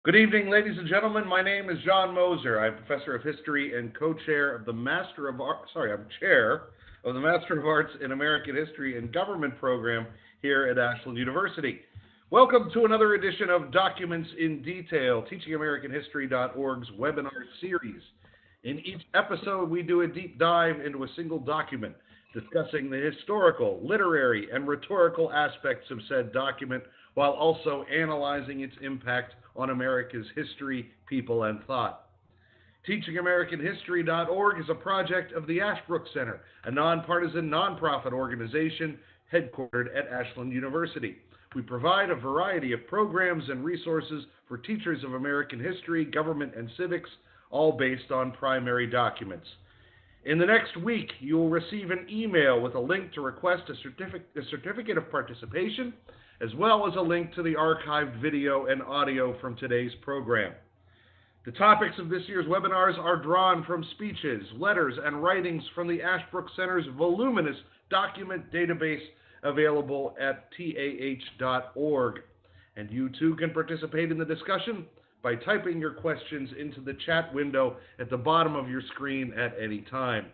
Good evening, ladies and gentlemen. My name is John Moser. I'm professor of history and co-chair of the Master of Art. Sorry, I'm chair of the Master of Arts in American History and Government program here at Ashland University. Welcome to another edition of Documents in Detail, teachingamericanhistory.org's webinar series. In each episode, we do a deep dive into a single document, discussing the historical, literary, and rhetorical aspects of said document, while also analyzing its impact on America's history, people, and thought. TeachingAmericanHistory.org is a project of the Ashbrook Center, a nonpartisan nonprofit organization headquartered at Ashland University. We provide a variety of programs and resources for teachers of American history, government, and civics, all based on primary documents. In the next week, you will receive an email with a link to request a certificate of participation, as well as a link to the archived video and audio from today's program. The topics of this year's webinars are drawn from speeches, letters, and writings from the Ashbrook Center's voluminous document database available at tah.org. And you too can participate in the discussion by typing your questions into the chat window at the bottom of your screen at any time.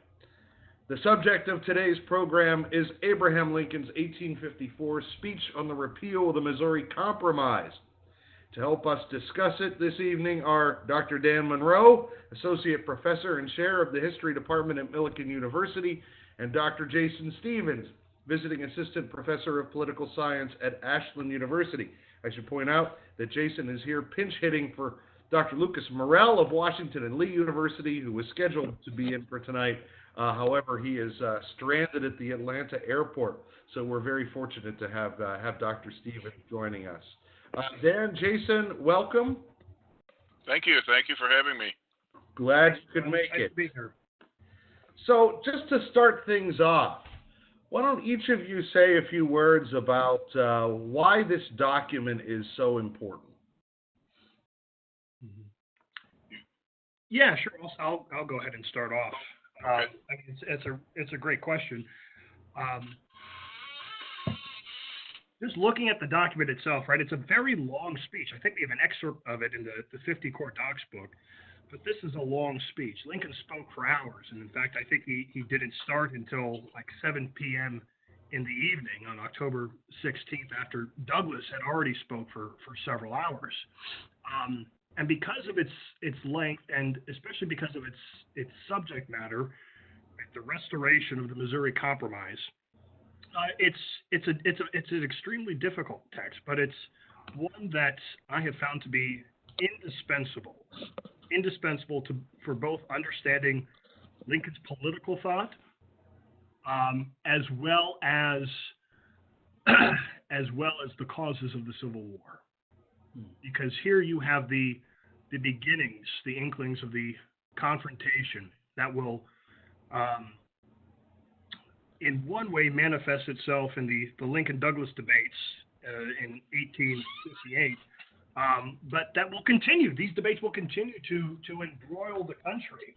The subject of today's program is Abraham Lincoln's 1854 speech on the repeal of the Missouri Compromise. To help us discuss it this evening are Dr. Dan Monroe, Associate Professor and Chair of the History Department at Millikan University, and Dr. Jason Stevens, Visiting Assistant Professor of Political Science at Ashland University. I should point out that Jason is here pinch hitting for Dr. Lucas Morrell of Washington and Lee University, who was scheduled to be in for tonight. However, he is stranded at the Atlanta airport, so we're very fortunate to have Dr. Stevens joining us. Dan, Jason, welcome. Thank you. Thank you for having me. Glad you could make it. So just to start things off, why don't each of you say a few words about why this document is so important? Yeah, sure. I'll go ahead and start off. I mean, it's a great question. Just looking at the document itself, right? It's a very long speech. I think we have an excerpt of it in the 50 Core Docs book, but this is a long speech. Lincoln spoke for hours, and in fact, I think he didn't start until like 7 p.m. in the evening on October 16th, after Douglas had already spoke for several hours. And because of its length, and especially because of its subject matter, the restoration of the Missouri Compromise, it's an extremely difficult text, but it's one that I have found to be indispensable for both understanding Lincoln's political thought, as well as the causes of the Civil War. Because here you have the beginnings, the inklings of the confrontation that will, in one way, manifest itself in the Lincoln-Douglas debates in 1858, but that will continue. These debates will continue to embroil the country,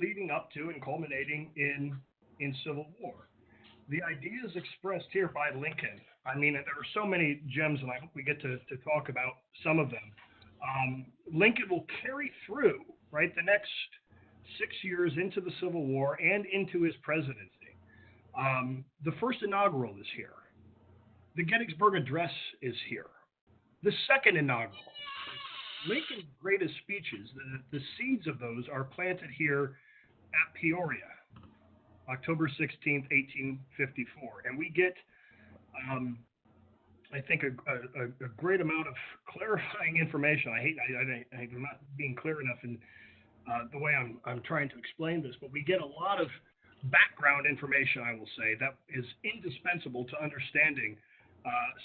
leading up to and culminating in Civil War. The ideas expressed here by Lincoln, I mean, there are so many gems, and I hope we get to talk about some of them. Lincoln will carry through, right, the next 6 years into the Civil War and into his presidency. The first inaugural is here. The Gettysburg Address is here. The second inaugural. Lincoln's greatest speeches, the seeds of those are planted here at Peoria, October 16th, 1854. And we get, I think, a great amount of clarifying information. I'm not being clear enough in the way I'm trying to explain this, but we get a lot of background information, I will say, that is indispensable to understanding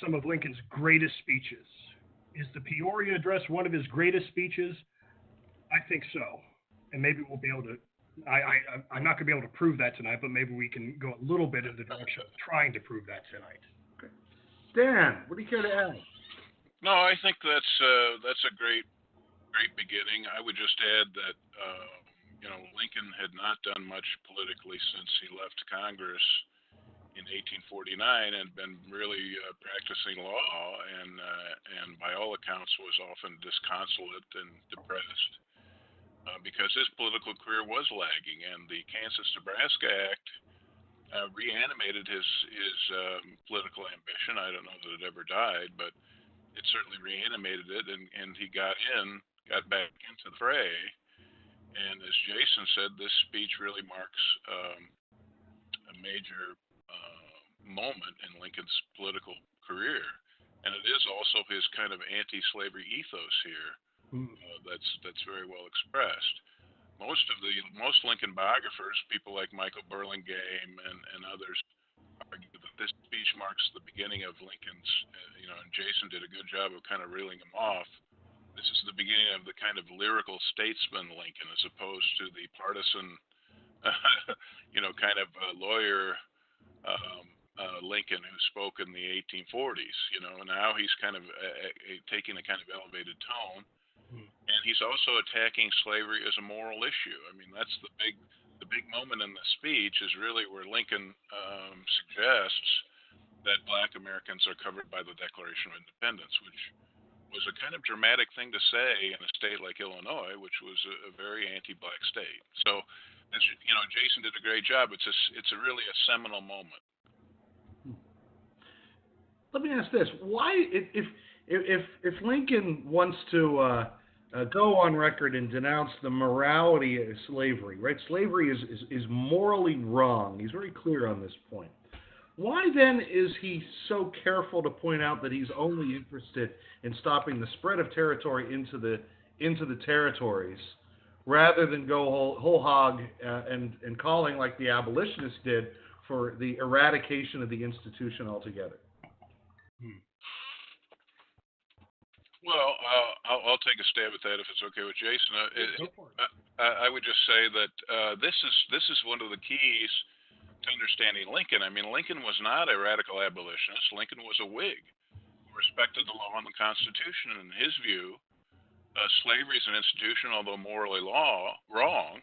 some of Lincoln's greatest speeches. Is the Peoria Address one of his greatest speeches? I think so. And maybe we'll be able to, I'm not going to be able to prove that tonight, but maybe we can go a little bit in the direction of trying to prove that tonight. Okay. Dan, what do you care to add? No, I think that's a great beginning. I would just add that Lincoln had not done much politically since he left Congress in 1849 and been really practicing law, and by all accounts was often disconsolate and depressed because his political career was lagging, and the Kansas-Nebraska Act reanimated his political ambition. I don't know that it ever died, but it certainly reanimated it, and he got back into the fray. And as Jason said, this speech really marks a major moment in Lincoln's political career, and it is also his kind of anti-slavery ethos here that's very well expressed. Most Lincoln biographers, people like Michael Burlingame and others, argue that this speech marks the beginning of Lincoln's, and Jason did a good job of kind of reeling him off. This is the beginning of the kind of lyrical statesman Lincoln, as opposed to the partisan, kind of lawyer Lincoln who spoke in the 1840s. And now he's kind of taking a kind of elevated tone, and he's also attacking slavery as a moral issue. I mean, that's the big moment in the speech is really where Lincoln suggests that Black Americans are covered by the Declaration of Independence, which was a kind of dramatic thing to say in a state like Illinois, which was a very anti-Black state. So, Jason did a great job. It's really a seminal moment. Let me ask this: why, if Lincoln wants to go on record and denounce the morality of slavery, right? Slavery is morally wrong. He's very clear on this point. Why then is he so careful to point out that he's only interested in stopping the spread of territory into the territories, rather than go whole hog and calling, like the abolitionists did, for the eradication of the institution altogether? Well, I'll take a stab at that if it's okay with Jason. I would just say that this is one of the keys to understanding Lincoln. I mean, Lincoln was not a radical abolitionist. Lincoln was a Whig who respected the law and the Constitution. And in his view, slavery is an institution, although morally wrong.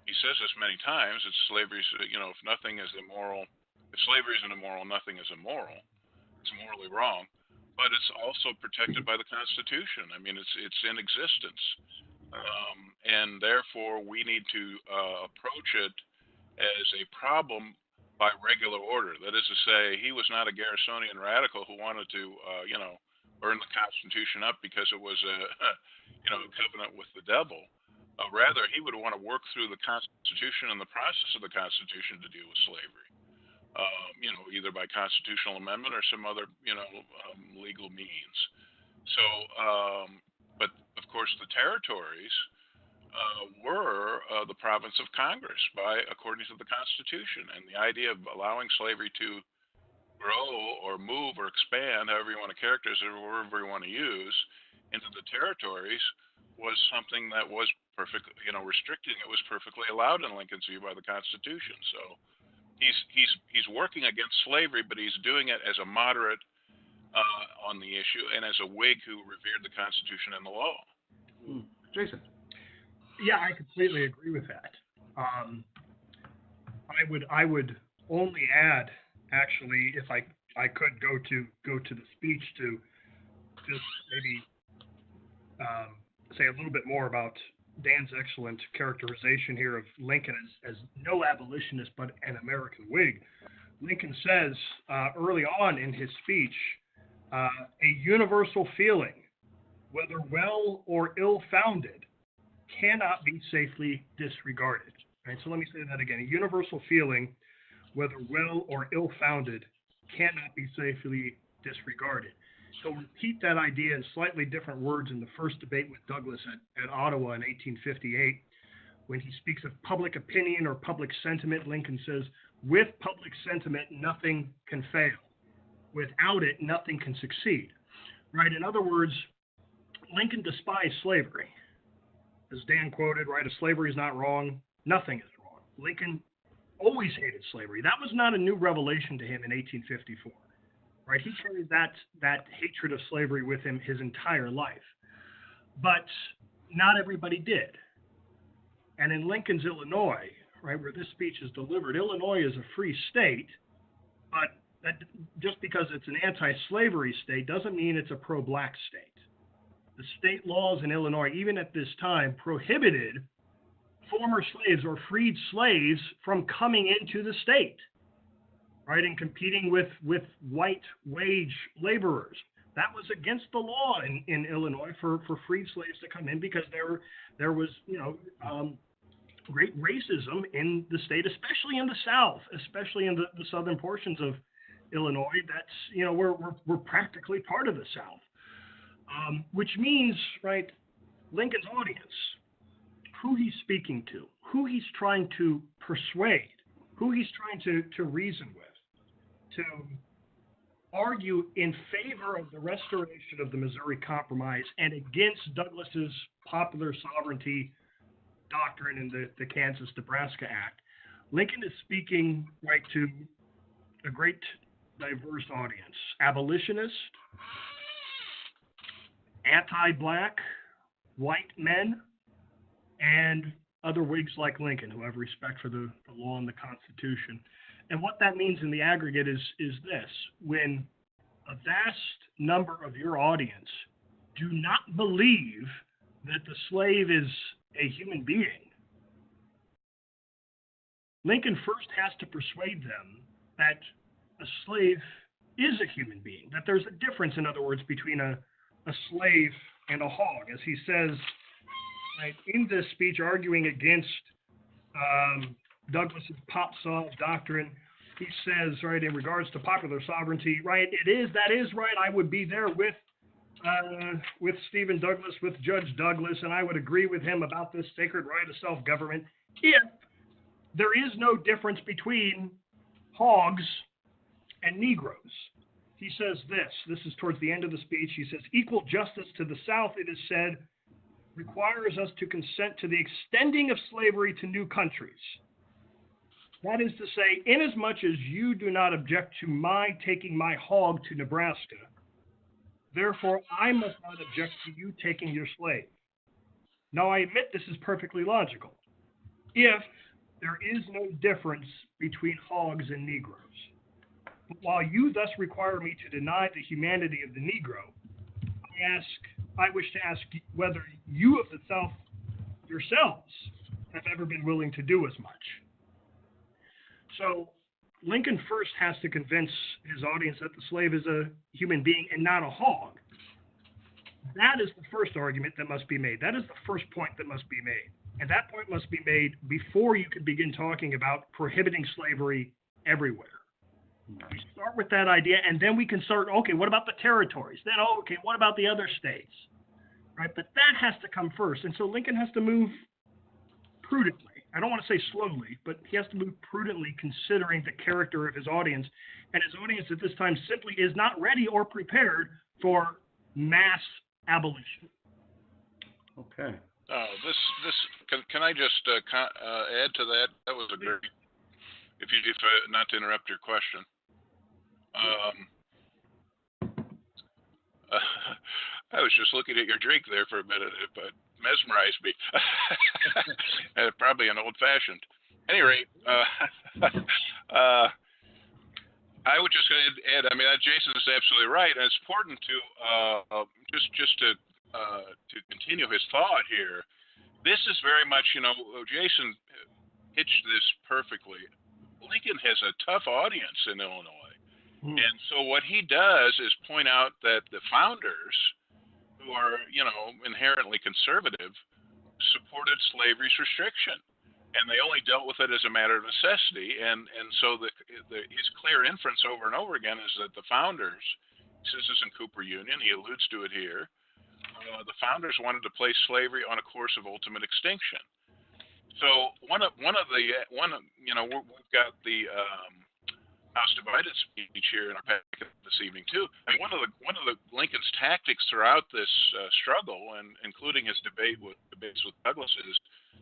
He says this many times. It's slavery. If nothing is immoral, if slavery isn't immoral, nothing is immoral. It's morally wrong, but it's also protected by the Constitution. I mean, it's in existence, and therefore we need to approach it as a problem by regular order. That is to say, he was not a Garrisonian radical who wanted to, burn the Constitution up because it was a covenant with the devil. Rather, he would want to work through the Constitution and the process of the Constitution to deal with slavery. Either by constitutional amendment or some other, legal means. So, but of course, the territories were the province of Congress according to the Constitution, and the idea of allowing slavery to grow or move or expand, however you want to characterize it, or wherever you want to use, into the territories was something that was perfectly, restricting. It was perfectly allowed in Lincoln's view by the Constitution. So. He's working against slavery, but he's doing it as a moderate on the issue, and as a Whig who revered the Constitution and the law. Jason. Yeah, I completely agree with that. I would only add, actually, if I could go to the speech to just maybe say a little bit more about Dan's excellent characterization here of Lincoln as no abolitionist but an American Whig. Lincoln says early on in his speech, a universal feeling, whether well or ill-founded, cannot be safely disregarded. Right? So let me say that again. A universal feeling, whether well or ill-founded, cannot be safely disregarded. He'll repeat that idea in slightly different words in the first debate with Douglas at Ottawa in 1858. When he speaks of public opinion or public sentiment, Lincoln says, with public sentiment, nothing can fail. Without it, nothing can succeed. Right? In other words, Lincoln despised slavery. As Dan quoted, right, if slavery is not wrong, nothing is wrong. Lincoln always hated slavery. That was not a new revelation to him in 1854. Right, he carried that hatred of slavery with him his entire life. But not everybody did. And in Lincoln's Illinois, right, where this speech is delivered, Illinois is a free state, But that, just because it's an anti-slavery state doesn't mean it's a pro-black state. The state laws in Illinois, even at this time, prohibited former slaves or freed slaves from coming into the state, right, and competing with white wage laborers. That was against the law in Illinois for freed slaves to come in, because there was, great racism in the state, especially in the South, especially in the southern portions of Illinois. That's, we're practically part of the South, which means, right, Lincoln's audience, who he's speaking to, who he's trying to persuade, who he's trying to reason with, to argue in favor of the restoration of the Missouri Compromise and against Douglas's popular sovereignty doctrine in the Kansas-Nebraska Act. Lincoln is speaking, right, to a great diverse audience: abolitionists, anti-black, white men, and other Whigs like Lincoln who have respect for the law and the Constitution. And what that means in the aggregate is this: when a vast number of your audience do not believe that the slave is a human being, Lincoln first has to persuade them that a slave is a human being, that there's a difference, in other words, between a slave and a hog. As he says, right, in this speech, arguing against Douglas's pop sov doctrine, he says, right, in regards to popular sovereignty, right, that is right, I would be there with Stephen Douglas, with Judge Douglas, and I would agree with him about this sacred right of self-government if there is no difference between hogs and Negroes. He says this is towards the end of the speech. He says, equal justice to the South, it is said, requires us to consent to the extending of slavery to new countries. That is to say, inasmuch as you do not object to my taking my hog to Nebraska, therefore I must not object to you taking your slave. Now I admit this is perfectly logical, if there is no difference between hogs and Negroes. But while you thus require me to deny the humanity of the Negro, I wish to ask whether you of the South yourselves have ever been willing to do as much. So Lincoln first has to convince his audience that the slave is a human being and not a hog. That is the first argument that must be made. That is the first point that must be made. And that point must be made before you can begin talking about prohibiting slavery everywhere. We start with that idea, and then we can start, okay, what about the territories? Then, okay, what about the other states? Right? But that has to come first. And so Lincoln has to move prudently. I don't want to say slowly, but he has to move prudently, considering the character of his audience. And his audience at this time simply is not ready or prepared for mass abolition. Okay. Can I just add to that? That was a great, if not to interrupt your question. I was just looking at your drink there for a minute. It mesmerized me. Probably an old-fashioned. At any rate, I would just add. I mean, Jason is absolutely right, and it's important to just to continue his thought here. This is very much, Jason pitched this perfectly. Lincoln has a tough audience in Illinois. And so what he does is point out that the founders, who are, inherently conservative, supported slavery's restriction. And they only dealt with it as a matter of necessity. And so his clear inference over and over again is that the founders, he says this in Cooper Union, he alludes to it here, the founders wanted to place slavery on a course of ultimate extinction. So we've got the House Divided speech here in our packet this evening too. And one of the Lincoln's tactics throughout this struggle, and including his debates with Douglas, is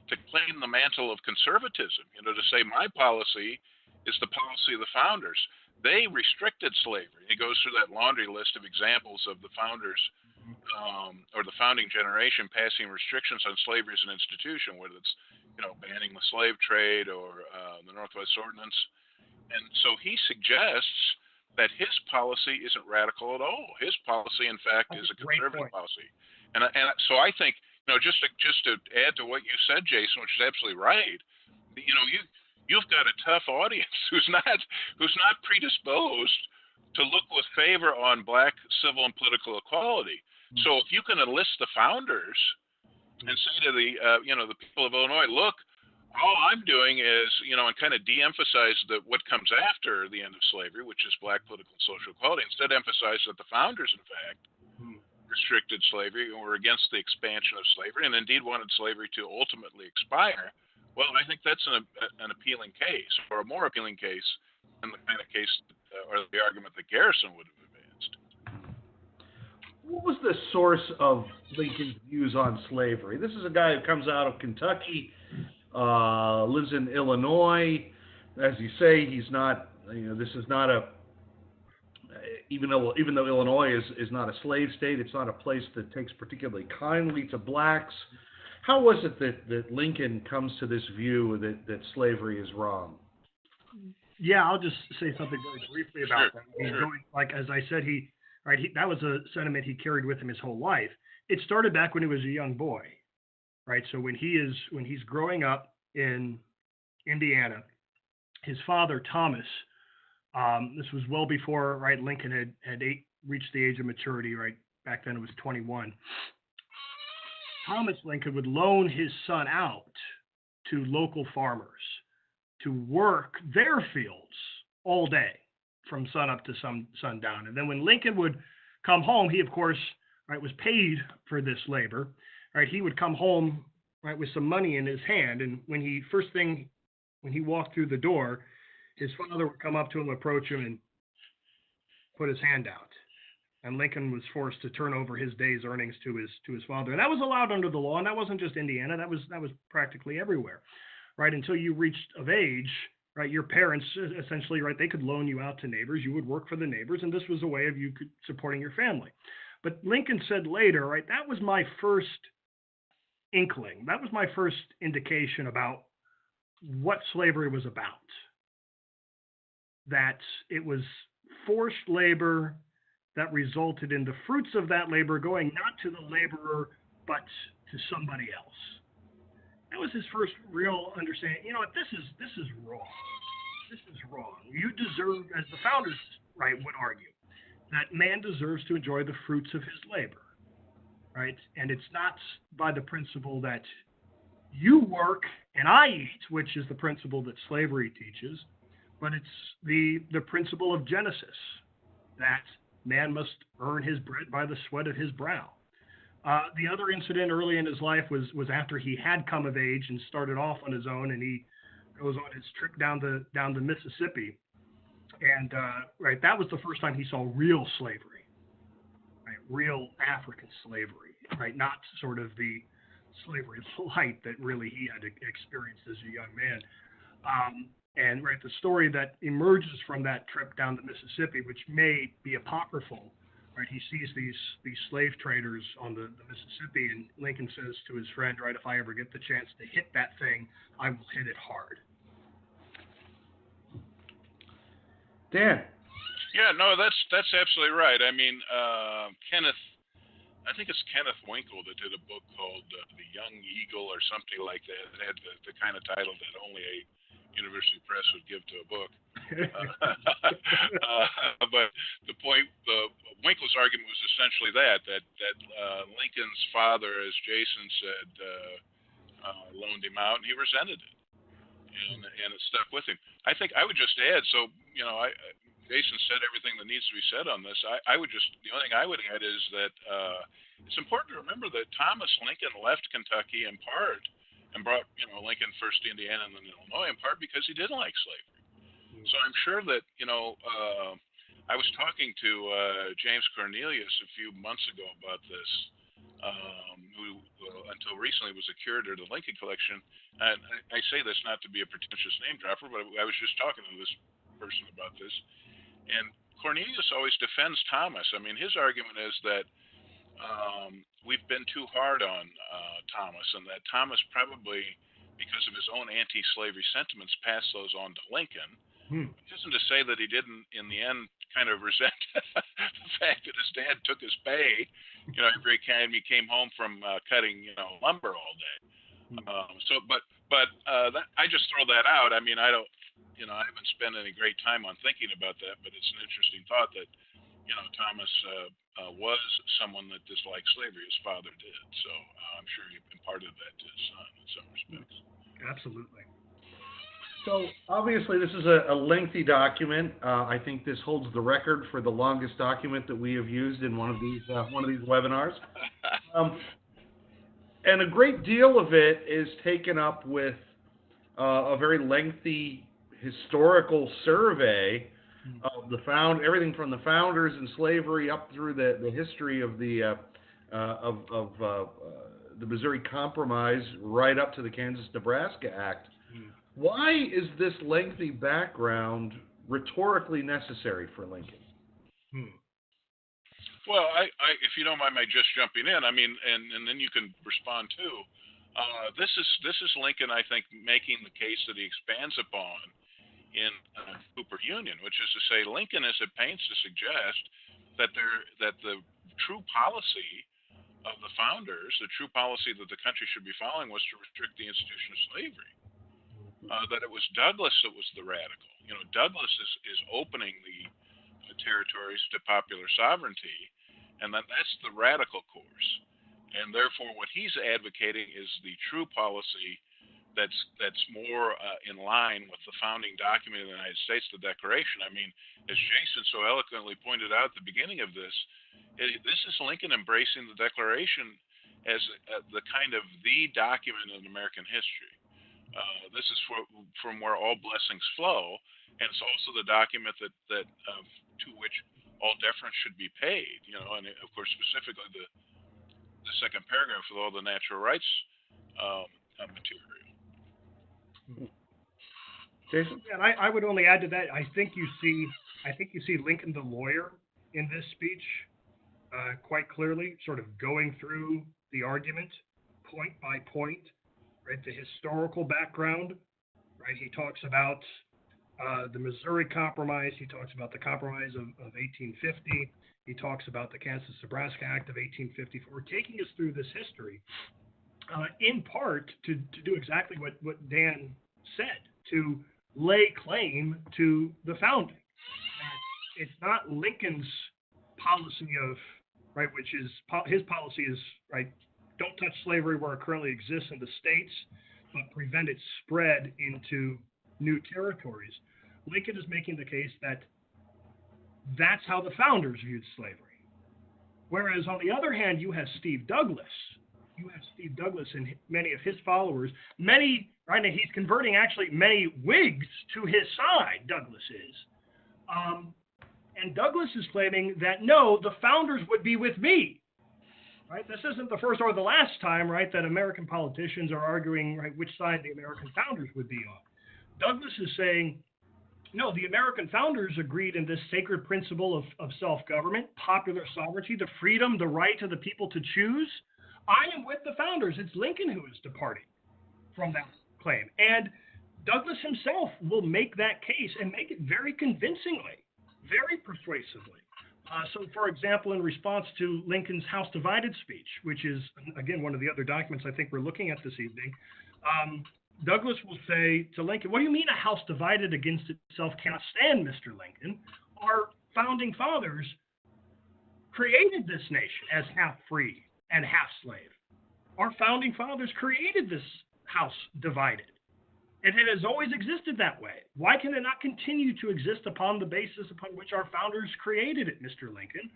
to claim the mantle of conservatism. To say my policy is the policy of the founders. They restricted slavery. He goes through that laundry list of examples of the founders or the founding generation passing restrictions on slavery as an institution, whether it's banning the slave trade or the Northwest Ordinance. And so he suggests that his policy isn't radical at all. His policy, in fact, is a conservative policy. And so I think, just to add to what you said, Jason, which is absolutely right. You've got a tough audience who's not predisposed to look with favor on black civil and political equality. So if you can enlist the founders and say to the people of Illinois, look, all I'm doing is, and kind of de-emphasize what comes after the end of slavery, which is black political and social equality, instead emphasize that the founders, in fact, restricted slavery and were against the expansion of slavery and indeed wanted slavery to ultimately expire. Well, I think that's an appealing case, or a more appealing case than the kind of case or the argument that Garrison would have advanced. What was the source of Lincoln's views on slavery? This is a guy who comes out of Kentucky, lives in Illinois. As you say, he's not. This is not a. Even though Illinois is not a slave state, it's not a place that takes particularly kindly to blacks. How was it that Lincoln comes to this view that slavery is wrong? Yeah, I'll just say something very briefly about that. Like as I said, that was a sentiment he carried with him his whole life. It started back when he was a young boy, right? So when he's growing up in Indiana, his father Thomas. This was well before Lincoln had reached the age of maturity. Right back then, it was 21. Thomas Lincoln would loan his son out to local farmers to work their fields all day from sun up to sundown. And then when Lincoln would come home, he, of course, was paid for this labor. He would come home with some money in his hand. And when he walked through the door, his father would come up to him, approach him, and put his hand out. And Lincoln was forced to turn over his day's earnings to his father. And that was allowed under the law, and that wasn't just Indiana. That was practically everywhere, right? Until you reached of age, right? Your parents essentially, right? They could loan you out to neighbors. You would work for the neighbors, and this was a way of you supporting your family. But Lincoln said later, right? That was my first inkling. That was my first indication about what slavery was about. That it was forced labor that resulted in the fruits of that labor going not to the laborer, but to somebody else. That was his first real understanding. This is wrong. This is wrong. You deserve, as the founders, would argue, that man deserves to enjoy the fruits of his labor, right? And it's not by the principle that you work and I eat, which is the principle that slavery teaches, but it's the principle of Genesis, that man must earn his bread by the sweat of his brow. The other incident early in his life was after he had come of age and started off on his own, and he goes on his trip down the Mississippi, and that was the first time he saw real slavery, real African slavery, not sort of the slavery light that really he had experienced as a young man. And the story that emerges from that trip down the Mississippi, which may be apocryphal, he sees these slave traders on the Mississippi, and Lincoln says to his friend, if I ever get the chance to hit that thing, I will hit it hard. Dan. Yeah, no, that's absolutely right. I mean, I think it's Kenneth Winkle that did a book called The Young Eagle or something like that. It had the kind of title that only a university press would give to a book. But the point, Winkle's argument was essentially that Lincoln's father, as Jason said, loaned him out, and he resented it, and it stuck with him. I think I would just add, Jason said everything that needs to be said on this. The only thing I would add is that it's important to remember that Thomas Lincoln left Kentucky in part and brought Lincoln first to Indiana and then Illinois in part because he didn't like slavery. So I'm sure that I was talking to James Cornelius a few months ago about this, who until recently was a curator of the Lincoln collection. And I say this not to be a pretentious name dropper, but I was just talking to this person about this. And Cornelius always defends Thomas. I mean, his argument is that we've been too hard on Thomas, and that Thomas probably, because of his own anti-slavery sentiments, passed those on to Lincoln. Which isn't to say that he didn't, in the end, kind of resent the fact that his dad took his pay, every time he came home from cutting, lumber all day. That, I just throw that out. I mean, I don't, I haven't spent any great time on thinking about that, but it's an interesting thought that, Thomas was someone that disliked slavery. His father did. So I'm sure he imparted that to his son in some respects. Absolutely. So obviously this is a lengthy document. I think this holds the record for the longest document that we have used in one of these webinars. And a great deal of it is taken up with a very lengthy historical survey of everything from the founders and slavery up through the history of the Missouri Compromise right up to the Kansas-Nebraska Act. Why is this lengthy background rhetorically necessary for Lincoln? Well, I if you don't mind my just jumping in, I mean, and then you can respond too. This is Lincoln, I think, making the case that he expands upon in Cooper Union, which is to say, Lincoln, as it pains to suggest, that the true policy of the founders, the true policy that the country should be following, was to restrict the institution of slavery. That it was Douglas that was the radical. Douglas is opening the territories to popular sovereignty, and that's the radical course. And therefore, what he's advocating is the true policy that's more in line with the founding document of the United States, the Declaration. I mean, as Jason so eloquently pointed out at the beginning of this, this is Lincoln embracing the Declaration as the kind of the document in American history. This is from where all blessings flow, and it's also the document that to which all deference should be paid. And of course, specifically the second paragraph with all the natural rights material. Jason? Yeah, and I would only add to that. I think you see Lincoln the lawyer in this speech quite clearly, sort of going through the argument point by point. Right, the historical background, right? He talks about the Missouri Compromise. He talks about the Compromise of 1850. He talks about the Kansas-Nebraska Act of 1854, taking us through this history, in part to do exactly what Dan said, to lay claim to the founding. That it's not Lincoln's policy of, right, which is, his policy is, right, don't touch slavery where it currently exists in the states, but prevent its spread into new territories. Lincoln is making the case that that's how the founders viewed slavery. Whereas, on the other hand, you have Steve Douglas. And many of his followers, right, and he's converting actually many Whigs to his side, Douglas is. And Douglas is claiming that, no, the founders would be with me. Right? This isn't the first or the last time, right, that American politicians are arguing, right, which side the American founders would be on. Douglas is saying, no, the American founders agreed in this sacred principle of self-government, popular sovereignty, the freedom, the right of the people to choose. I am with the founders. It's Lincoln who is departing from that claim. And Douglas himself will make that case and make it very convincingly, very persuasively. So, for example, in response to Lincoln's House Divided speech, which is, again, one of the other documents I think we're looking at this evening, Douglas will say to Lincoln, what do you mean a house divided against itself cannot stand, Mr. Lincoln? Our founding fathers created this nation as half free and half slave. Our founding fathers created this house divided. And it has always existed that way. Why can it not continue to exist upon the basis upon which our founders created it, Mr. Lincoln?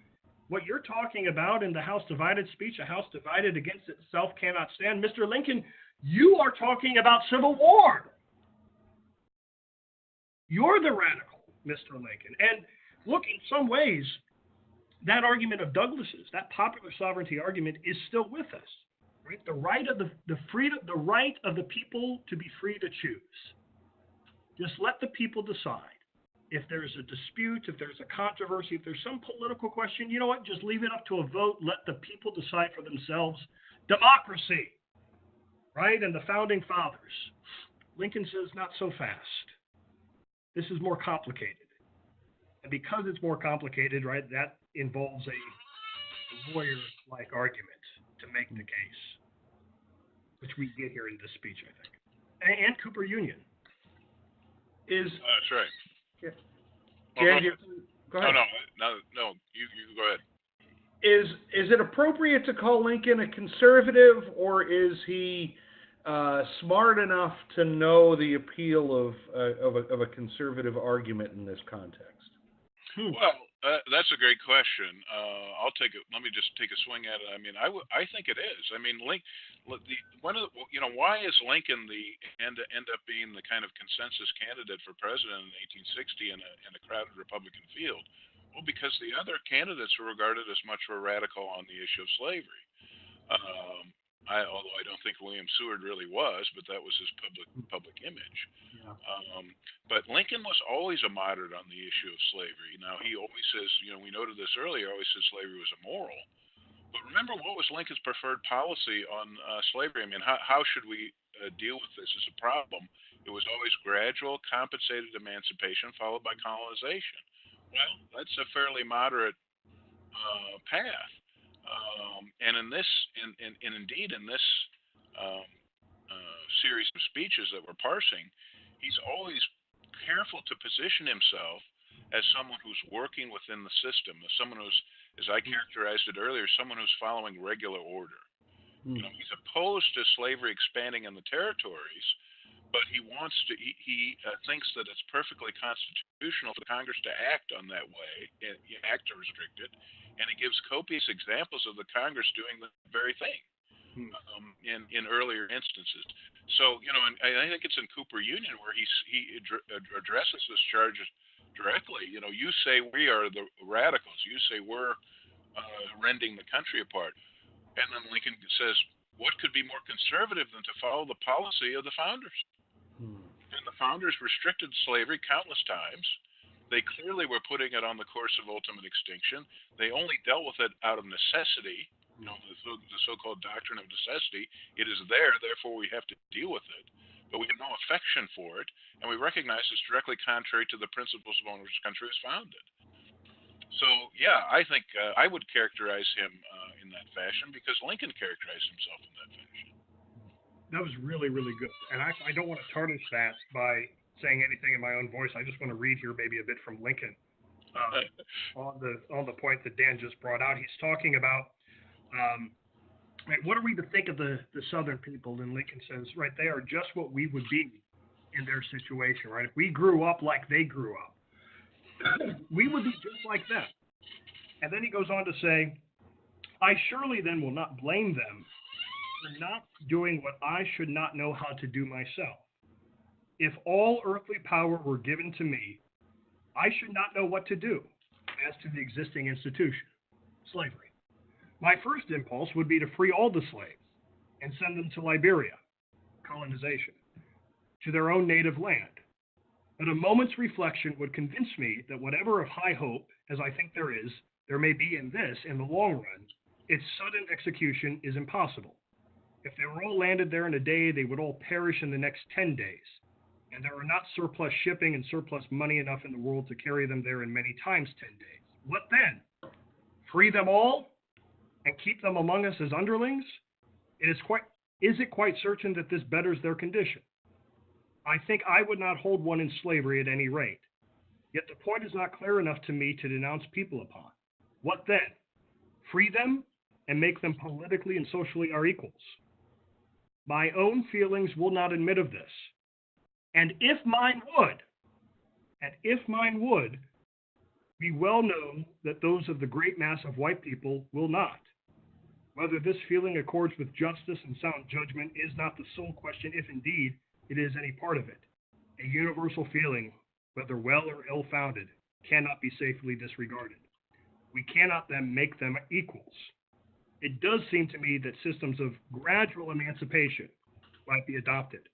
What you're talking about in the House Divided speech, a house divided against itself cannot stand, Mr. Lincoln, you are talking about civil war. You're the radical, Mr. Lincoln. And look, in some ways, that argument of Douglas's, that popular sovereignty argument, is still with us. Right? The right of the freedom, the right of the people to be free to choose. Just let the people decide. If there's a dispute, if there's a controversy, if there's some political question, you know what? Just leave it up to a vote. Let the people decide for themselves. Democracy, right? And the founding fathers. Lincoln says, not so fast. This is more complicated. And because it's more complicated, right, that involves a lawyer-like argument to make the case, which we get here in this speech, I think. And Cooper Union. That's right. Yeah. Well, Go ahead. No. You go ahead. Is it appropriate to call Lincoln a conservative, or is he smart enough to know the appeal of a conservative argument in this context? Well, that's a great question. Let me just take a swing at it. I mean, I think it is. I mean, why is Lincoln end up being the kind of consensus candidate for president in 1860 in a crowded Republican field? Well, because the other candidates were regarded as much of a radical on the issue of slavery. Although I don't think William Seward really was, but that was his public image. Yeah. But Lincoln was always a moderate on the issue of slavery. Now, he always says, we noted this earlier, always says slavery was immoral. But remember, what was Lincoln's preferred policy on slavery? I mean, how should we deal with this as a problem? It was always gradual, compensated emancipation followed by colonization. Well, that's a fairly moderate path. And indeed in this series of speeches that we're parsing, he's always careful to position himself as someone who's working within the system, as someone who's, as I characterized it earlier, someone who's following regular order. He's opposed to slavery expanding in the territories, but he thinks that it's perfectly constitutional for Congress to act on that way, act to restrict it, and he gives copious examples of the Congress doing the very thing in earlier instances. So, and I think it's in Cooper Union where he addresses this charge directly. You say we are the radicals. You say we're rending the country apart. And then Lincoln says, what could be more conservative than to follow the policy of the founders? And the founders restricted slavery countless times. They clearly were putting it on the course of ultimate extinction. They only dealt with it out of necessity, the so-called doctrine of necessity. It is there, therefore we have to deal with it. But we have no affection for it, and we recognize it's directly contrary to the principles upon which the country was founded. So, yeah, I think I would characterize him in that fashion because Lincoln characterized himself in that fashion. That was really, really good. And I don't want to tarnish that by saying anything in my own voice. I just want to read here maybe a bit from Lincoln on the point that Dan just brought out. He's talking about what are we to think of the Southern people? And Lincoln says, right, they are just what we would be in their situation, right? If we grew up like they grew up, we would be just like them. And then he goes on to say, I surely then will not blame them for not doing what I should not know how to do myself. If all earthly power were given to me, I should not know what to do as to the existing institution, slavery. My first impulse would be to free all the slaves and send them to Liberia, colonization, to their own native land. But a moment's reflection would convince me that whatever of high hope, as I think there may be in this, in the long run, its sudden execution is impossible. If they were all landed there in a day, they would all perish in the next 10 days. And there are not surplus shipping and surplus money enough in the world to carry them there in many times 10 days. What then? Free them all and keep them among us as underlings? Is it quite certain that this betters their condition? I think I would not hold one in slavery at any rate. Yet the point is not clear enough to me to denounce people upon. What then? Free them and make them politically and socially our equals. My own feelings will not admit of this. And if mine would, we well know that those of the great mass of white people will not. Whether this feeling accords with justice and sound judgment is not the sole question, if indeed it is any part of it. A universal feeling, whether well or ill-founded, cannot be safely disregarded. We cannot then make them equals. It does seem to me that systems of gradual emancipation might be adopted.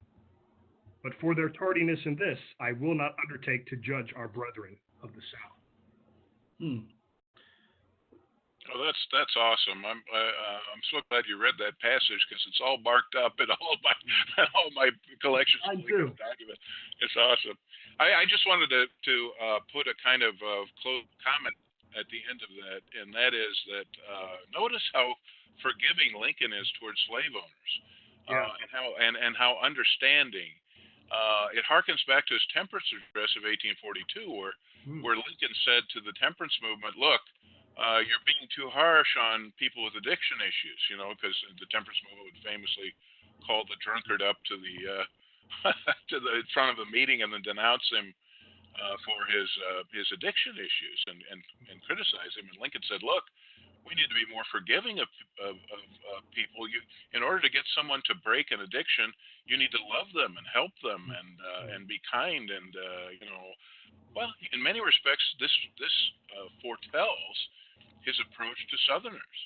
But for their tardiness in this, I will not undertake to judge our brethren of the South. Oh, that's awesome. I'm so glad you read that passage because it's all marked up in all my collections of legal documents. It's awesome. I just wanted to put a kind of close comment at the end of that, and that is that notice how forgiving Lincoln is towards slave owners, and how understanding. It harkens back to his temperance address of 1842, where Lincoln said to the temperance movement, "Look, you're being too harsh on people with addiction issues, because the temperance movement would famously call the drunkard up to the to the front of a meeting and then denounce him for his addiction issues and criticize him." And Lincoln said, "Look, we need to be more forgiving of people. In order to get someone to break an addiction, you need to love them and help them and be kind and Well, in many respects, this foretells his approach to Southerners.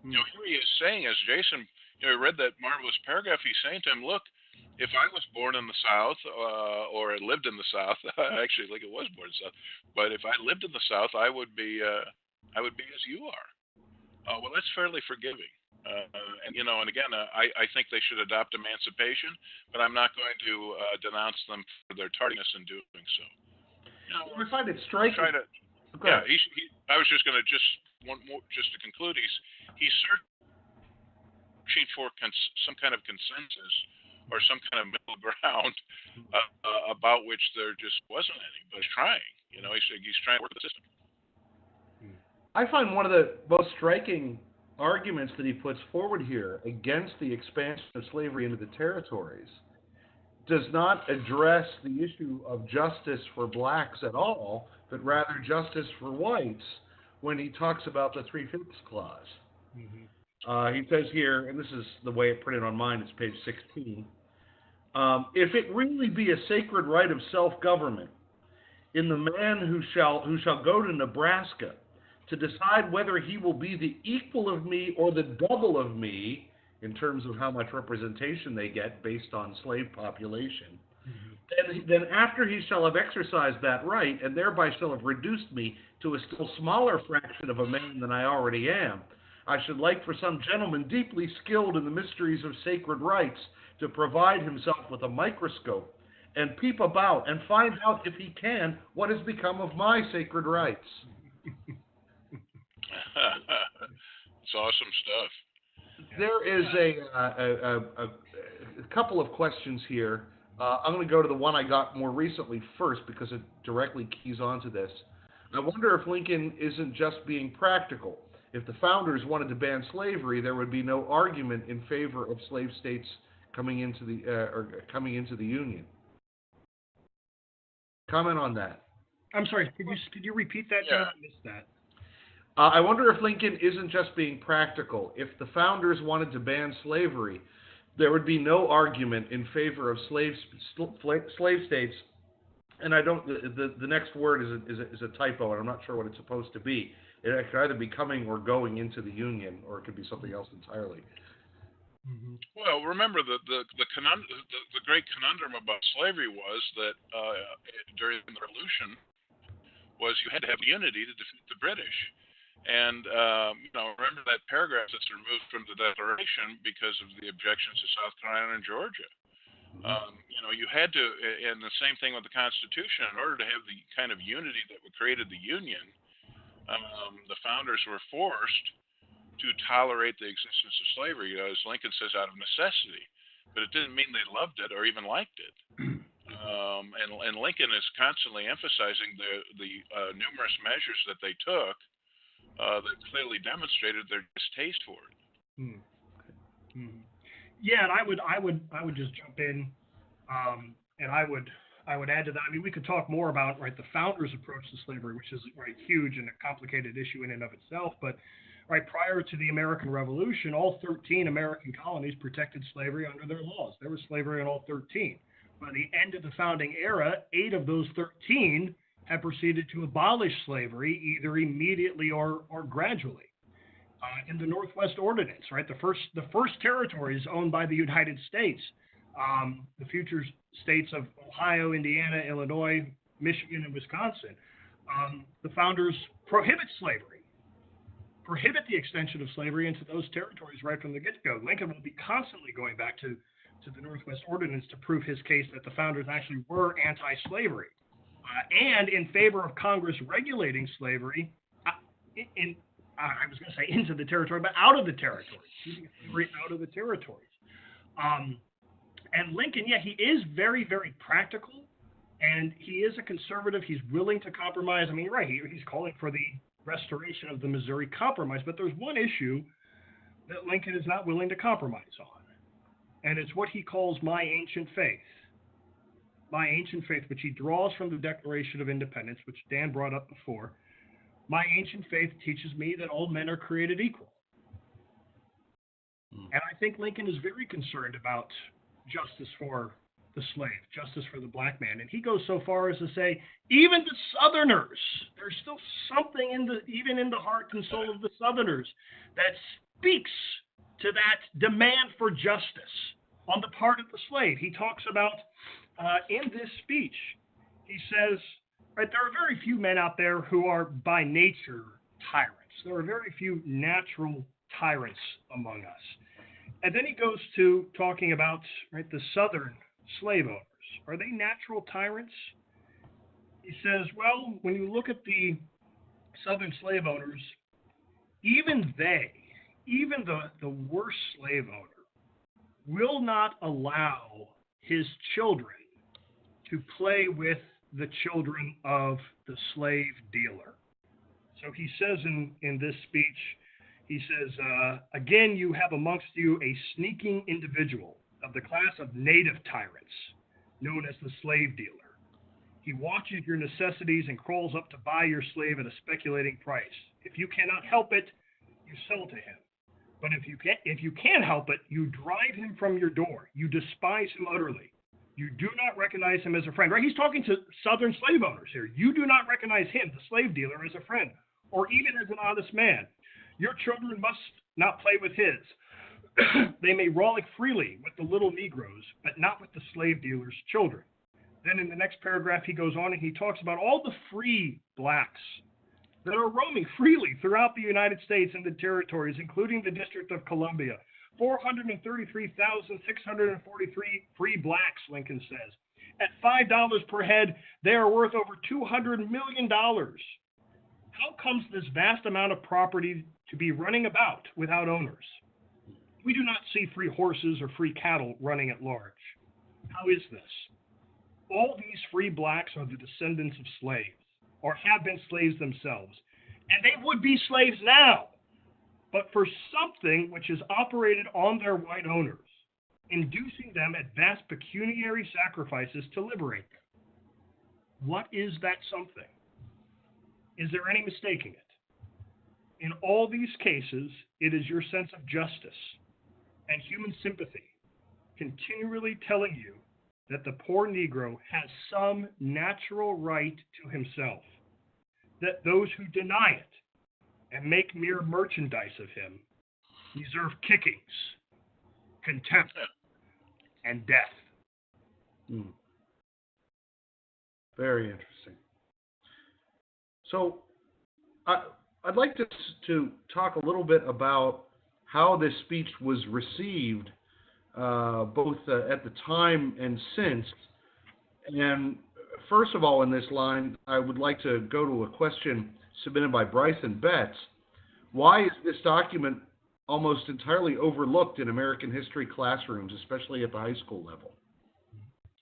Here he is saying, as Jason, read that marvelous paragraph. He's saying to him, "Look, if I was born in the South or lived in the South, actually, Lincoln was born in the South, but if I lived in the South, I would be as you are." Well, that's fairly forgiving. And again, I think they should adopt emancipation, but I'm not going to denounce them for their tardiness in doing so. I find it striking. I was just going to just to conclude. He's searching for some kind of consensus or some kind of middle ground about which there just wasn't any. But he's trying. He's trying to work the system. I find one of the most striking arguments that he puts forward here against the expansion of slavery into the territories does not address the issue of justice for blacks at all, but rather justice for whites when he talks about the 3/5 clause. He says here, and this is the way it printed on mine, it's page 16, if it really be a sacred right of self-government in the man who shall go to Nebraska to decide whether he will be the equal of me or the double of me in terms of how much representation they get based on slave population, then after he shall have exercised that right and thereby shall have reduced me to a still smaller fraction of a man than I already am, I should like for some gentleman deeply skilled in the mysteries of sacred rights to provide himself with a microscope and peep about and find out, if he can, what has become of my sacred rights. It's awesome stuff. There is a couple of questions here. I'm going to go to the one I got more recently first because it directly keys onto this. I wonder if Lincoln isn't just being practical. If the founders wanted to ban slavery, there would be no argument in favor of slave states coming into the Union. Comment on that. I'm sorry. Could you repeat that, John? I missed that. I wonder if Lincoln isn't just being practical. If the founders wanted to ban slavery, there would be no argument in favor of slave states. And I don't. The next word is a typo, and I'm not sure what it's supposed to be. It could either be coming or going into the Union, or it could be something else entirely. Well, remember the great conundrum about slavery was that during the Revolution was you had to have unity to defeat the British. And, remember that paragraph that's removed from the Declaration because of the objections to South Carolina and Georgia. You had to, and the same thing with the Constitution, in order to have the kind of unity that created the Union, the founders were forced to tolerate the existence of slavery, as Lincoln says, out of necessity. But it didn't mean they loved it or even liked it. And Lincoln is constantly emphasizing the numerous measures that they took that clearly demonstrated their distaste for it. Yeah, and I would just jump in, and I would add to that. I mean, we could talk more about the founders' approach to slavery, which is huge and a complicated issue in and of itself. But prior to the American Revolution, all 13 American colonies protected slavery under their laws. There was slavery in all 13. By the end of the founding era, 8 of those 13 had proceeded to abolish slavery either immediately or gradually. In the Northwest Ordinance, the first territories owned by the United States, the future states of Ohio, Indiana, Illinois, Michigan, and Wisconsin, the founders prohibit slavery. prohibit the extension of slavery into those territories right from the get-go. Lincoln will be constantly going back to the Northwest Ordinance to prove his case that the founders actually were anti-slavery and in favor of Congress regulating slavery I was going to say into the territory, but out of the territories, keeping slavery out of the territories. And Lincoln, yeah, he is very, very practical, and he is a conservative. He's willing to compromise. I mean, right, he's calling for the restoration of the Missouri Compromise, but there's one issue that Lincoln is not willing to compromise on, and it's what he calls my ancient faith. My ancient faith, which he draws from the Declaration of Independence, which Dan brought up before. My ancient faith teaches me that all men are created equal. And I think Lincoln is very concerned about justice for the slave, justice for the black man. And he goes so far as to say, even the Southerners, there's still something even in the heart and soul of the Southerners that speaks to that demand for justice on the part of the slave. He talks about, in this speech, he says, right, there are very few men out there who are by nature tyrants. There are very few natural tyrants among us. And then he goes to talking about, right, the Southern slave owners. Are they natural tyrants? He says, well, when you look at the Southern slave owners, even the worst slave owner will not allow his children to play with the children of the slave dealer. So he says in this speech, he says, again, you have amongst you a sneaking individual of the class of native tyrants, known as the slave dealer. He watches your necessities and crawls up to buy your slave at a speculating price. If you cannot help it, you sell to him. But if you can help it, you drive him from your door. You despise him utterly. You do not recognize him as a friend. Right? He's talking to Southern slave owners here. You do not recognize him, the slave dealer, as a friend, or even as an honest man. Your children must not play with his. They may rollick freely with the little Negroes, but not with the slave dealer's children. Then in the next paragraph, he goes on and he talks about all the free blacks that are roaming freely throughout the United States and the territories, including the District of Columbia. 433,643 free blacks, Lincoln says. At $5 per head, they are worth over $200 million. How comes this vast amount of property to be running about without owners? We do not see free horses or free cattle running at large. How is this? All these free blacks are the descendants of slaves, or have been slaves themselves, and they would be slaves now, but for something which is operated on their white owners, inducing them at vast pecuniary sacrifices to liberate them. What is that something? Is there any mistaking it? In all these cases, it is your sense of justice and human sympathy continually telling you that the poor Negro has some natural right to himself, that those who deny it and make mere merchandise of him deserve kickings, contempt, and death. Very interesting. So I'd like to talk a little bit about how this speech was received, both at the time and since. And first of all, in this line, I would like to go to a question submitted by Bryson Betts. Why is this document almost entirely overlooked in American history classrooms, especially at the high school level?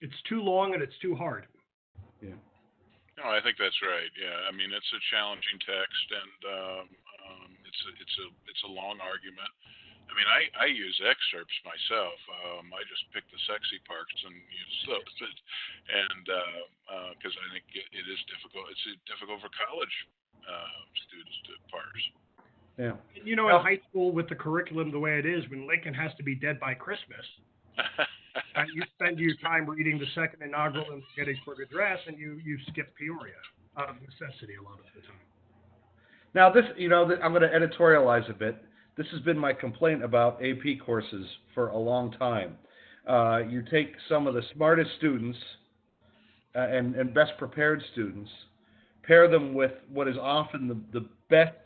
It's too long and it's too hard. Yeah. No, I think that's right. Yeah, I mean it's a challenging text, and it's a long argument. I mean, I use excerpts myself. I just pick the sexy parts and use those, and because I think it is difficult. It's difficult for college students to parse. Yeah. You know, in high school with the curriculum the way it is, when Lincoln has to be dead by Christmas, you spend your time reading the Second Inaugural and Gettysburg Address, and you skip Peoria out of necessity a lot of the time. Now, this, I'm going to editorialize a bit. This has been my complaint about AP courses for a long time. You take some of the smartest students and best prepared students, pair them with what is often the best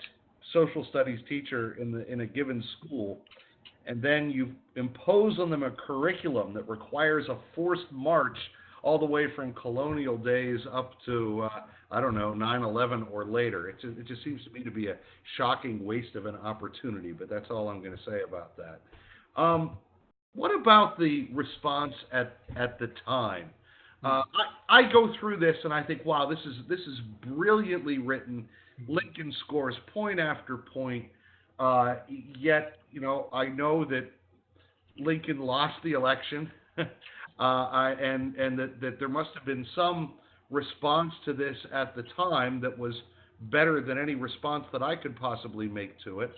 social studies teacher in a given school, and then you impose on them a curriculum that requires a forced march all the way from colonial days up to, I don't know, 9/11 or later. It just seems to me to be a shocking waste of an opportunity, but that's all I'm going to say about that. What about the response at the time? I go through this and I think, wow, this is brilliantly written. Lincoln scores point after point, yet, I know that Lincoln lost the election, and that there must have been some response to this at the time that was better than any response that I could possibly make to it.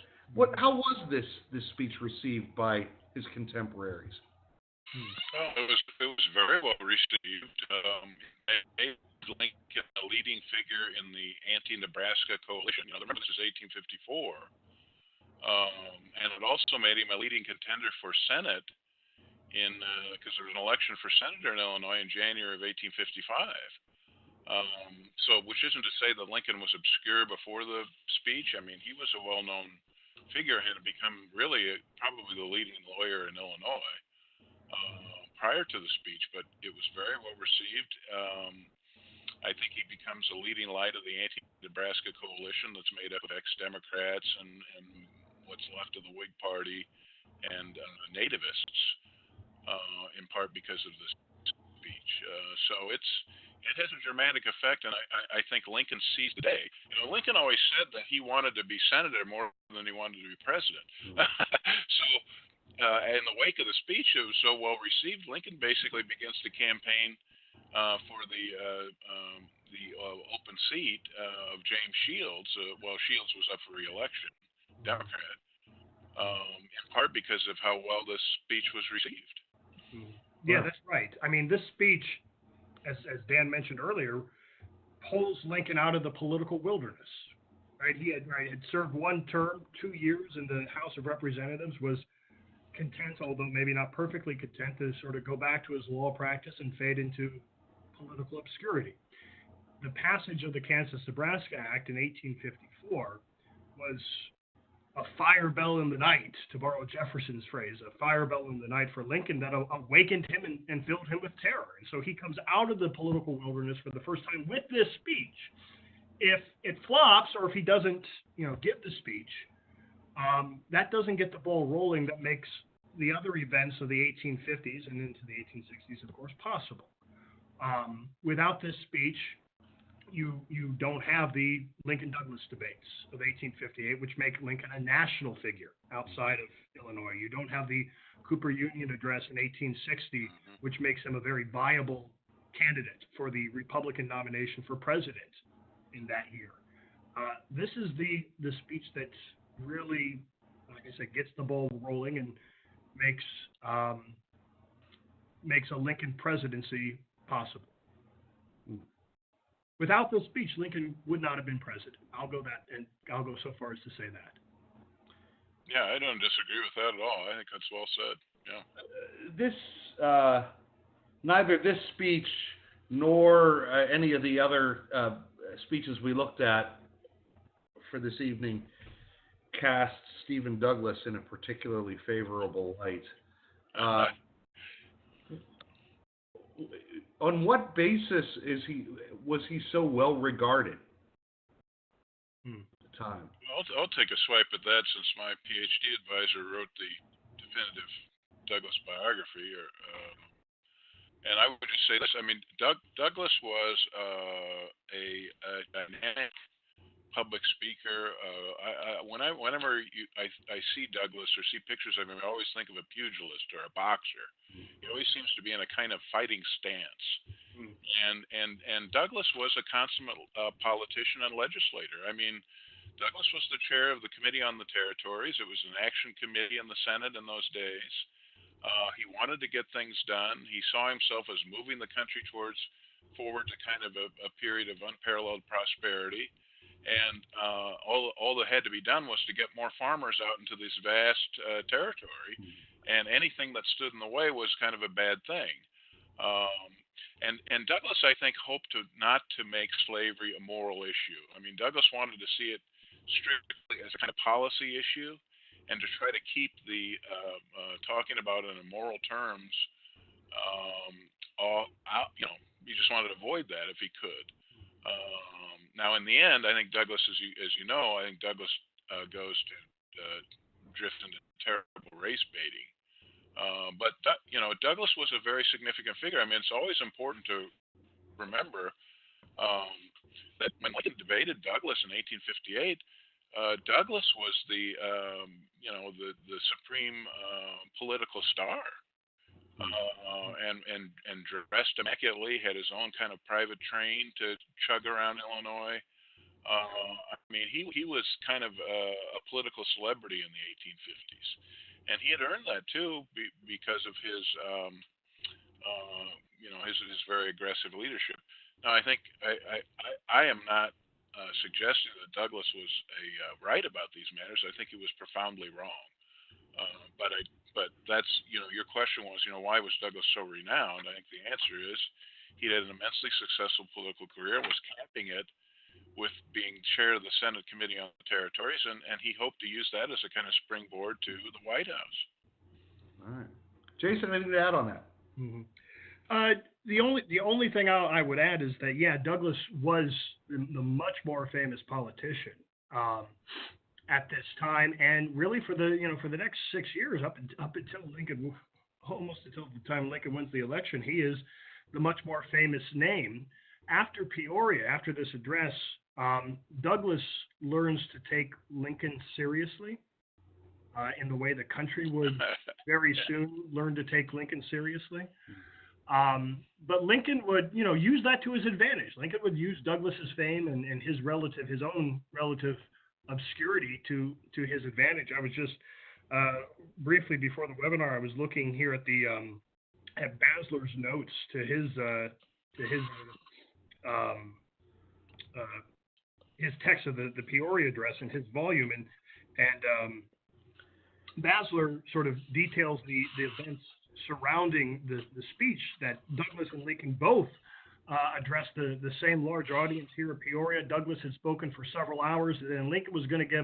How was this speech received by his contemporaries? Well, it was very well received. It made Lincoln a leading figure in the anti-Nebraska coalition. Remember, this is 1854, and it also made him a leading contender for Senate because there was an election for senator in Illinois in January of 1855. So, which isn't to say that Lincoln was obscure before the speech. I mean, he was a well-known figure, had become really probably the leading lawyer in Illinois prior to the speech, but it was very well received. I think he becomes a leading light of the anti-Nebraska coalition that's made up of ex-Democrats and what's left of the Whig Party and nativists, in part because of this speech. So it has a dramatic effect, and I think Lincoln seized the day. Lincoln always said that he wanted to be senator more than he wanted to be president. So in the wake of the speech, it was so well received, Lincoln basically begins to campaign for the open seat of James Shields. Shields was up for re-election, Democrat, in part because of how well this speech was received. Yeah, that's right. I mean, this speech, as Dan mentioned earlier, pulls Lincoln out of the political wilderness. Right? He had served one term, 2 years in the House of Representatives, was content, although maybe not perfectly content, to sort of go back to his law practice and fade into political obscurity. The passage of the Kansas-Nebraska Act in 1854 was a fire bell in the night, to borrow Jefferson's phrase, a fire bell in the night for Lincoln that awakened him and filled him with terror. And so he comes out of the political wilderness for the first time with this speech. If it flops, or if he doesn't, give the speech, that doesn't get the ball rolling that makes the other events of the 1850s and into the 1860s, of course, possible. Without this speech, you don't have the Lincoln-Douglas debates of 1858, which make Lincoln a national figure outside of Illinois. You don't have the Cooper Union Address in 1860, which makes him a very viable candidate for the Republican nomination for president in that year. This is the speech that really, like I said, gets the ball rolling and makes a Lincoln presidency possible. Without this speech, Lincoln would not have been president. I'll go so far as to say that. Yeah, I don't disagree with that at all. I think that's well said. Yeah. Neither this speech nor any of the other speeches we looked at for this evening cast Stephen Douglas in a particularly favorable light. On what basis was he so well regarded at the time? I'll take a swipe at that, since my PhD advisor wrote the definitive Douglas biography. And I would just say this: I mean, Douglas was a dynamic public speaker. Whenever I see Douglas or see pictures of him, I always think of a pugilist or a boxer. He always seems to be in a kind of fighting stance. And Douglas was a consummate politician and legislator. I mean, Douglas was the chair of the Committee on the Territories. It was an action committee in the Senate in those days. He wanted to get things done. He saw himself as moving the country forward to kind of a period of unparalleled prosperity. And all that had to be done was to get more farmers out into this vast territory, and anything that stood in the way was kind of a bad thing. And Douglas, I think, hoped not to make slavery a moral issue. I mean, Douglas wanted to see it strictly as a kind of policy issue, and to try to keep the talking about it in moral terms, all out. He just wanted to avoid that if he could. Now, in the end, I think Douglas, as you know, I think Douglas goes to drift into terrible race baiting. But Douglas was a very significant figure. I mean, it's always important to remember that when Lincoln debated Douglas in 1858, Douglas was the supreme political star, and dressed immaculately, had his own kind of private train to chug around Illinois. I mean, he was kind of a political celebrity in the 1850s, and he had earned that too because of his his very aggressive leadership. Now, I think I am not suggesting that Douglas was right about these matters. I think he was profoundly wrong. But that's your question was why was Douglas so renowned? I think the answer is he had an immensely successful political career, was capping it with being chair of the Senate Committee on the Territories, and he hoped to use that as a kind of springboard to the White House. All right, Jason, anything to add on that? Mm-hmm. The only thing I would add is that Douglas was the much more famous politician at this time, and really for the next 6 years up until Lincoln, almost until the time Lincoln wins the election, he is the much more famous name. After Peoria, after this address, Douglas learns to take Lincoln seriously in the way the country would very soon learn to take Lincoln seriously. But Lincoln would, use that to his advantage. Lincoln would use Douglas's fame and his own relative obscurity to his advantage. I was just briefly before the webinar, I was looking here at the at Basler's notes to his text of the Peoria address in his volume, and Basler sort of details the events surrounding the speech that Douglas and Lincoln both addressed the same large audience here at Peoria. Douglas had spoken for several hours, and then Lincoln was going to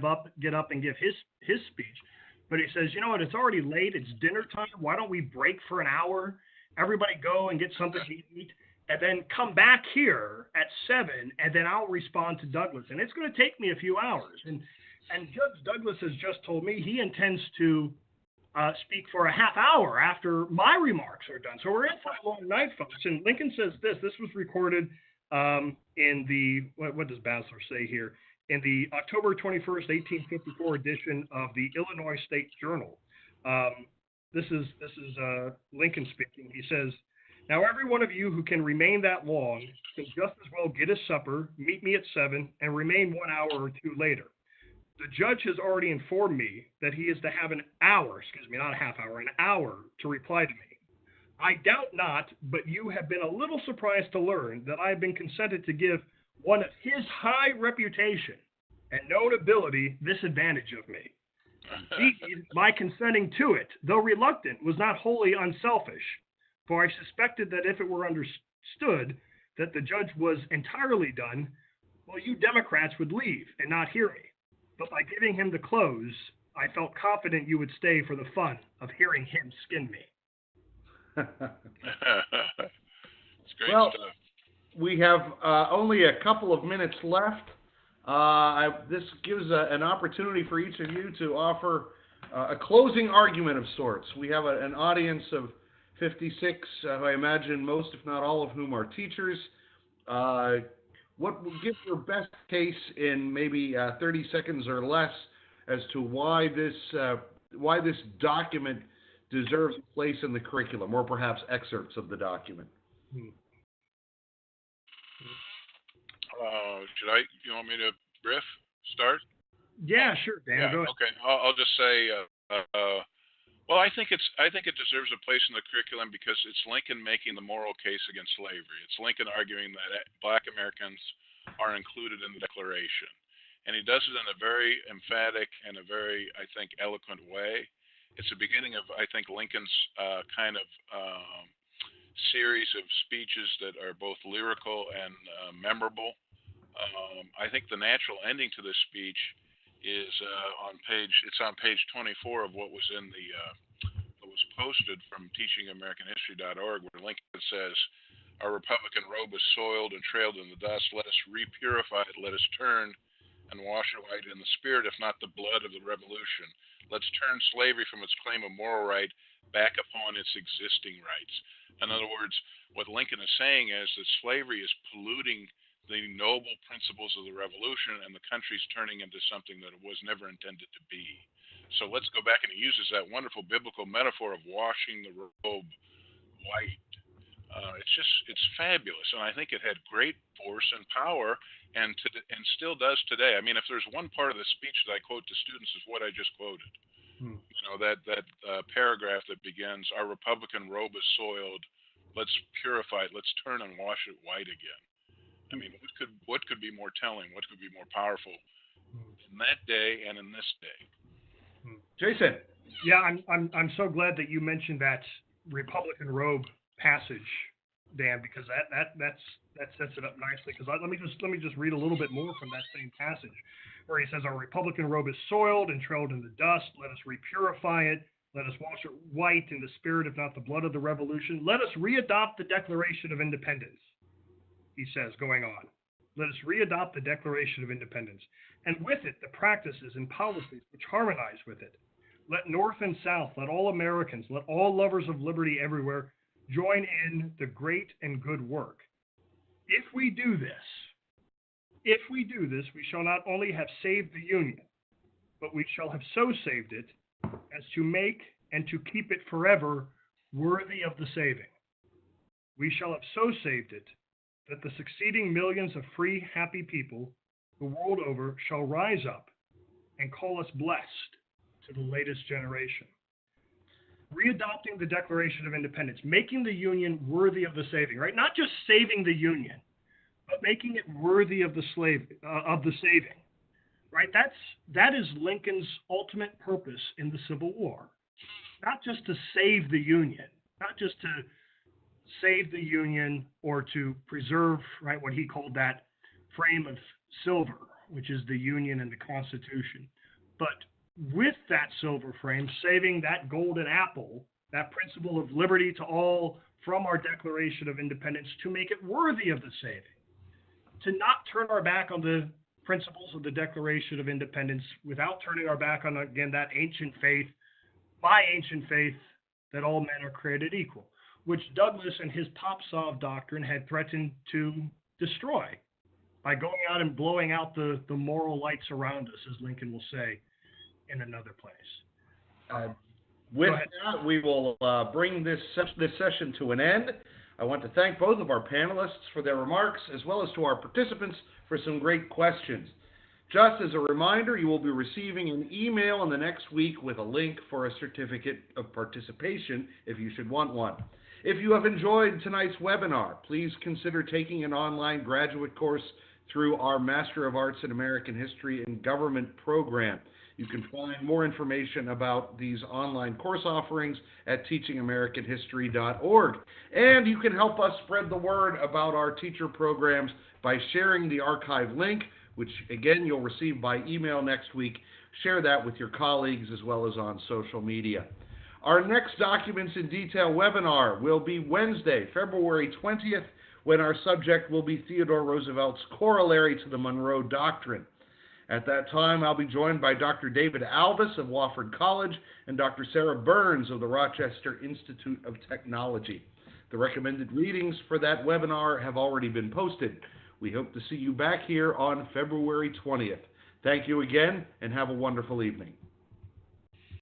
get up and give his speech. But he says, you know what, it's already late, it's dinner time, why don't we break for an hour, everybody go and get something to eat, and then come back here at 7, and then I'll respond to Douglas. And it's going to take me a few hours. And Judge Douglas has just told me he intends to speak for a half hour after my remarks are done. So we're in for a long night, folks. And Lincoln says this was recorded in the, what does Basler say here? In the October 21st, 1854 edition of the Illinois State Journal. This is Lincoln speaking. He says, "Now every one of you who can remain that long can just as well get his supper, meet me at 7, and remain 1 hour or 2 later. The judge has already informed me that he is to have an hour, not a half hour, an hour to reply to me. I doubt not, but you have been a little surprised to learn that I have been consented to give one of his high reputation and known ability this advantage of me. Indeed, my consenting to it, though reluctant, was not wholly unselfish, for I suspected that if it were understood that the judge was entirely done, well, you Democrats would leave and not hear me. But by giving him the close, I felt confident you would stay for the fun of hearing him skin me." It's great stuff. We have only a couple of minutes left. This gives an opportunity for each of you to offer a closing argument of sorts. We have an audience of 56, I imagine most, if not all of whom are teachers. What will give your best case in maybe 30 seconds or less as to why this document deserves a place in the curriculum, or perhaps excerpts of the document? You want me to start? Yeah, sure, Dan. Yeah, go ahead. okay. I'll just say, well, I think it deserves a place in the curriculum because it's Lincoln making the moral case against slavery. It's Lincoln arguing that Black Americans are included in the Declaration, and he does it in a very emphatic and a very, I think, eloquent way. It's the beginning of, I think, Lincoln's kind of series of speeches that are both lyrical and memorable. I think the natural ending to this speech is it's on page 24 of what was in the what was posted from teachingamericanhistory.org, where Lincoln says, "Our Republican robe is soiled and trailed in the dust. Let us re-purify it. Let us turn and wash it white in the spirit, if not the blood of the revolution. Let's turn slavery from its claim of moral right back upon its existing rights." In other words, what Lincoln is saying is that slavery is polluting the noble principles of the revolution, and the country's turning into something that it was never intended to be. So let's go back, and he uses that wonderful biblical metaphor of washing the robe white. It's fabulous, and I think it had great force and power, and still does today. I mean, if there's one part of the speech that I quote to students, is what I just quoted. You know, that paragraph that begins, "Our Republican robe is soiled. Let's purify it. Let's turn and wash it white again." I mean, what could be more telling? What could be more powerful in that day and in this day? Jason. Yeah, I'm so glad that you mentioned that Republican robe passage, Dan, because that sets it up nicely. Because let me just read a little bit more from that same passage, where he says, "Our Republican robe is soiled and trailed in the dust. Let us repurify it. Let us wash it white in the spirit, if not the blood of the revolution. Let us readopt the Declaration of Independence," he says, going on. "Let us readopt the Declaration of Independence, and with it the practices and policies which harmonize with it. Let North and South, let all Americans, let all lovers of liberty everywhere join in the great and good work. If we do this, we shall not only have saved the Union, but we shall have so saved it as to make and to keep it forever worthy of the saving. We shall have so saved it that the succeeding millions of free, happy people the world over shall rise up and call us blessed to the latest generation." Readopting the Declaration of Independence, making the Union worthy of the saving, right? Not just saving the Union, but making it worthy of the saving, right? That is Lincoln's ultimate purpose in the Civil War. Not just to save the Union, not just to save the Union or to preserve, right, what he called that frame of silver, which is the Union and the Constitution, but with that silver frame, saving that golden apple, that principle of liberty to all from our Declaration of Independence, to make it worthy of the saving, to not turn our back on the principles of the Declaration of Independence without turning our back on, again, that ancient faith, by ancient faith, that all men are created equal, which Douglas and his Topsov doctrine had threatened to destroy by going out and blowing out the moral lights around us, as Lincoln will say in another place. With that, we will bring this session to an end. I want to thank both of our panelists for their remarks, as well as to our participants for some great questions. Just as a reminder, you will be receiving an email in the next week with a link for a certificate of participation if you should want one. If you have enjoyed tonight's webinar, please consider taking an online graduate course through our Master of Arts in American History and Government program. You can find more information about these online course offerings at teachingamericanhistory.org. And you can help us spread the word about our teacher programs by sharing the archive link, which, again, you'll receive by email next week. Share that with your colleagues as well as on social media. Our next Documents in Detail webinar will be Wednesday, February 20th, when our subject will be Theodore Roosevelt's corollary to the Monroe Doctrine. At that time, I'll be joined by Dr. David Alvis of Wofford College and Dr. Sarah Burns of the Rochester Institute of Technology. The recommended readings for that webinar have already been posted. We hope to see you back here on February 20th. Thank you again, and have a wonderful evening.